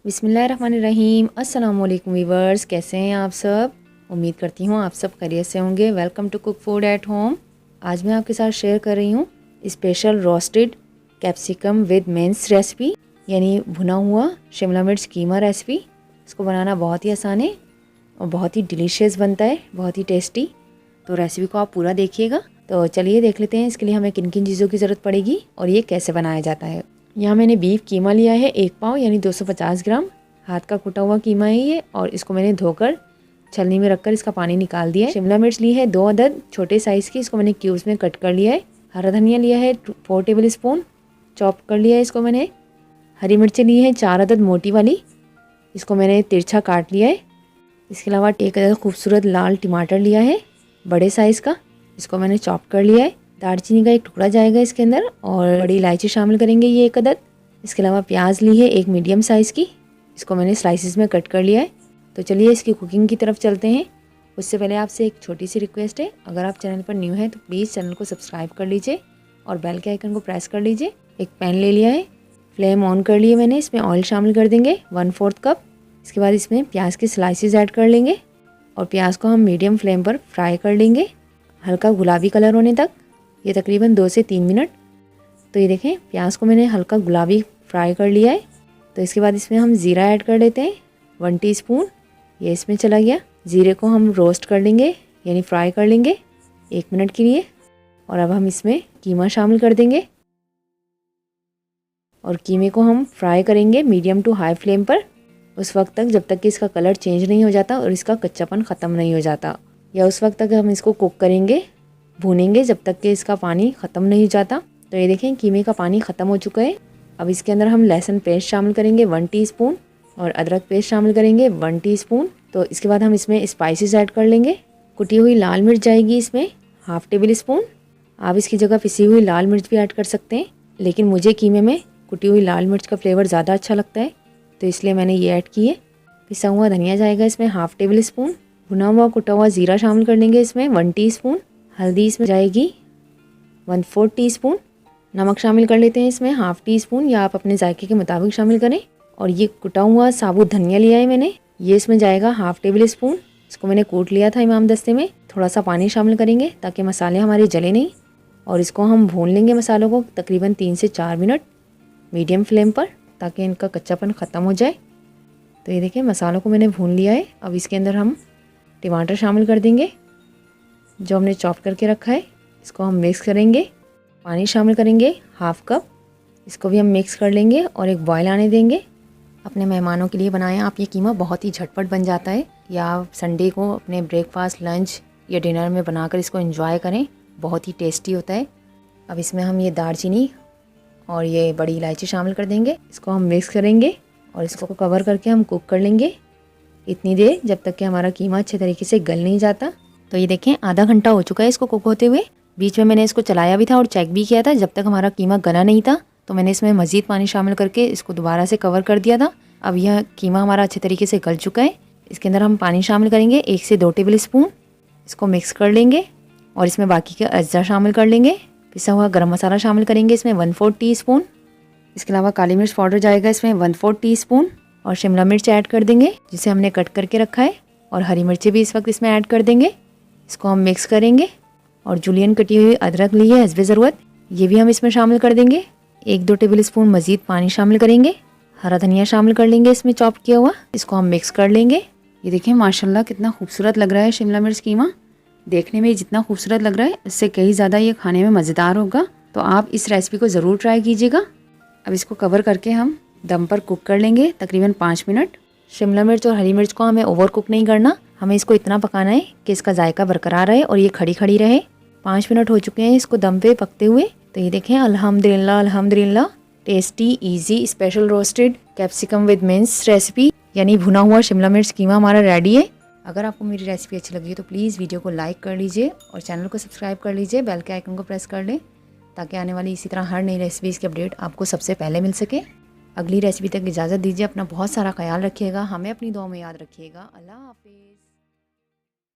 बिस्मिल्लाहिर्रहमानिर्रहीम। अस्सलाम वालेकुम वीवर्स, कैसे हैं आप सब? उम्मीद करती हूँ आप सब खैरियत से होंगे। Welcome to cook food at home. आज मैं आपके साथ शेयर कर रही हूँ special roasted capsicum with mince recipe, यानी भुना हुआ शिमला मिर्च कीमा रेसिपी। इसको बनाना बहुत ही आसान है और बहुत ही डिलीशियस बनता है, बहुत ही टेस्टी। तो रेसिपी को आप पूरा देखिएगा। तो चलिए देख लेते हैं इसके लिए हमें किन किन चीज़ों की ज़रूरत पड़ेगी और ये कैसे बनाया जाता है। यहाँ मैंने बीफ कीमा लिया है 1 पाव यानी 250 ग्राम। हाथ का कुटा हुआ कीमा है ये, और इसको मैंने धोकर छलनी में रखकर इसका पानी निकाल दिया है। शिमला मिर्च ली है 2 अदद छोटे साइज़ की, इसको मैंने क्यूब्स में कट कर लिया है। हरा धनिया लिया है 4 टेबल स्पून, चॉप कर लिया है इसको मैंने। हरी मिर्चें ली है 4 अदद मोटी वाली, इसको मैंने तिरछा काट लिया है। इसके अलावा 1 अदद खूबसूरत लाल टमाटर लिया है बड़े साइज़ का, इसको मैंने चॉप कर लिया है। दालचीनी का 1 टुकड़ा जाएगा इसके अंदर, और बड़ी इलायची शामिल करेंगे ये 1 अदद। इसके अलावा प्याज ली है 1 मीडियम साइज़ की, इसको मैंने स्लाइसिस में कट कर लिया है। तो चलिए इसकी कुकिंग की तरफ चलते हैं। उससे पहले आपसे एक छोटी सी रिक्वेस्ट है, अगर आप चैनल पर न्यू हैं तो प्लीज़ चैनल को सब्सक्राइब कर लीजिए और बेल के आइकन को प्रेस कर लीजिए। एक पैन ले लिया है, फ्लेम ऑन कर लिए मैंने। इसमें ऑयल शामिल कर देंगे 1/4 कप। इसके बाद इसमें प्याज की स्लाइसिस ऐड कर लेंगे और प्याज को हम मीडियम फ्लेम पर फ्राई कर लेंगे हल्का गुलाबी कलर होने तक, ये तकरीबन 2 से 3 मिनट। तो ये देखें प्याज को मैंने हल्का गुलाबी फ्राई कर लिया है। तो इसके बाद इसमें हम ज़ीरा ऐड कर लेते हैं 1 टीस्पून, ये इसमें चला गया। ज़ीरे को हम रोस्ट कर लेंगे यानी फ्राई कर लेंगे 1 मिनट के लिए। और अब हम इसमें कीमा शामिल कर देंगे और कीमे को हम फ्राई करेंगे मीडियम टू हाई फ्लेम पर उस वक्त तक जब तक कि इसका कलर चेंज नहीं हो जाता और इसका कच्चापन ख़त्म नहीं हो जाता, या उस वक्त तक हम इसको कुक करेंगे, भूनेंगे जब तक कि इसका पानी ख़त्म नहीं हो जाता। तो ये देखें कीमे का पानी ख़त्म हो चुका है। अब इसके अंदर हम लहसुन पेस्ट शामिल करेंगे 1 टीस्पून और अदरक पेस्ट शामिल करेंगे 1 टीस्पून। तो इसके बाद हम इसमें स्पाइसेस ऐड कर लेंगे। कुटी हुई लाल मिर्च जाएगी इसमें 1/2 टेबल स्पून। आप इसकी जगह पिसी हुई लाल मिर्च भी ऐड कर सकते हैं, लेकिन मुझे कीमे में कुटी हुई लाल मिर्च का फ्लेवर ज़्यादा अच्छा लगता है, तो इसलिए मैंने ये ऐड की है। पिसा हुआ धनिया जाएगा इसमें 1/2 टेबल स्पून। भुना हुआ कुटा हुआ ज़ीरा शामिल कर लेंगे इसमें 1 टीस्पून। हल्दी इसमें जाएगी 1/4 टीस्पून। नमक शामिल कर लेते हैं इसमें 1/2 टीस्पून, या आप अपने जायके के मुताबिक शामिल करें। और ये कुटा हुआ साबुत धनिया लिया है मैंने, ये इसमें जाएगा 1/2 टेबल स्पून। इसको मैंने कूट लिया था इमाम दस्ते में। थोड़ा सा पानी शामिल करेंगे ताकि मसाले हमारे जले नहीं, और इसको हम भून लेंगे मसालों को तकरीबन 3 से 4 मिनट मीडियम फ्लेम पर, ताकि इनका कच्चापन ख़त्म हो जाए। तो ये देखिए मसालों को मैंने भून लिया है। अब इसके अंदर हम टमाटर शामिल कर देंगे जो हमने चॉप करके रखा है, इसको हम मिक्स करेंगे। पानी शामिल करेंगे 1/2 कप, इसको भी हम मिक्स कर लेंगे और एक बॉयल आने देंगे। अपने मेहमानों के लिए बनाएं आप ये कीमा, बहुत ही झटपट बन जाता है, या आप संडे को अपने ब्रेकफास्ट, लंच या डिनर में बनाकर इसको एंजॉय करें, बहुत ही टेस्टी होता है। अब इसमें हम ये दालचीनी और ये बड़ी इलायची शामिल कर देंगे, इसको हम मिक्स करेंगे और इसको कवर करके हम कुक कर लेंगे इतनी देर जब तक कि हमारा कीमा अच्छे तरीके से गल नहीं जाता। तो ये देखें आधा घंटा हो चुका है इसको कुक होते हुए। बीच में मैंने इसको चलाया भी था और चेक भी किया था। जब तक हमारा कीमा गला नहीं था तो मैंने इसमें मज़ीद पानी शामिल करके इसको दोबारा से कवर कर दिया था। अब यह कीमा हमारा अच्छे तरीके से गल चुका है। इसके अंदर हम पानी शामिल करेंगे 1 से 2 टेबल स्पून, इसको मिक्स कर लेंगे और इसमें बाकी के अज्जा शामिल कर लेंगे। पिसा हुआ गरम मसाला शामिल करेंगे इसमें 1/4 टीस्पून। इसके अलावा काली मिर्च पाउडर जाएगा इसमें 1/4 टीस्पून, और शिमला मिर्च ऐड कर देंगे जिसे हमने कट करके रखा है, और हरी मिर्ची भी इस वक्त इसमें ऐड कर देंगे। इसको हम मिक्स करेंगे और जुलियन कटी हुई अदरक ली है हस्बे ज़रूरत, ये भी हम इसमें शामिल कर देंगे। 1-2 टेबल स्पून मज़ीद पानी शामिल करेंगे। हरा धनिया शामिल कर लेंगे इसमें चॉप किया हुआ, इसको हम मिक्स कर लेंगे। ये देखें माशाल्लाह कितना खूबसूरत लग रहा है शिमला मिर्च कीमा। देखने में जितना खूबसूरत लग रहा है इससे कहीं ज़्यादा ये खाने में मज़ेदार होगा, तो आप इस रेसिपी को ज़रूर ट्राई कीजिएगा। अब इसको कवर करके हम दम पर कुक कर लेंगे तकरीबन 5 मिनट। शिमला मिर्च और हरी मिर्च को हमें ओवर कुक नहीं करना, हमें इसको इतना पकाना है कि इसका जायका बरकरार रहे और ये खड़ी खड़ी रहे। 5 मिनट हो चुके हैं इसको दम पे पकते हुए। तो ये देखें अल्हम्दुलिल्लाह अल्हम्दुलिल्लाह, tasty easy special roasted capsicum with mince recipe, यानी भुना हुआ शिमला मिर्च कीमा हमारा रेडी है। अगर आपको मेरी रेसिपी अच्छी लगी है तो प्लीज़ वीडियो को लाइक कर लीजिए और चैनल को सब्सक्राइब कर लीजिए, बेल के आइकन को प्रेस कर लें ताकि आने वाली इसी तरह हर नई रेसिपीज़ की अपडेट आपको सबसे पहले मिल सके। अगली रेसिपी तक इजाज़त दीजिए। अपना बहुत सारा ख्याल रखिएगा, हमें अपनी दुआ में याद रखिएगा। अल्लाह हाफिज़।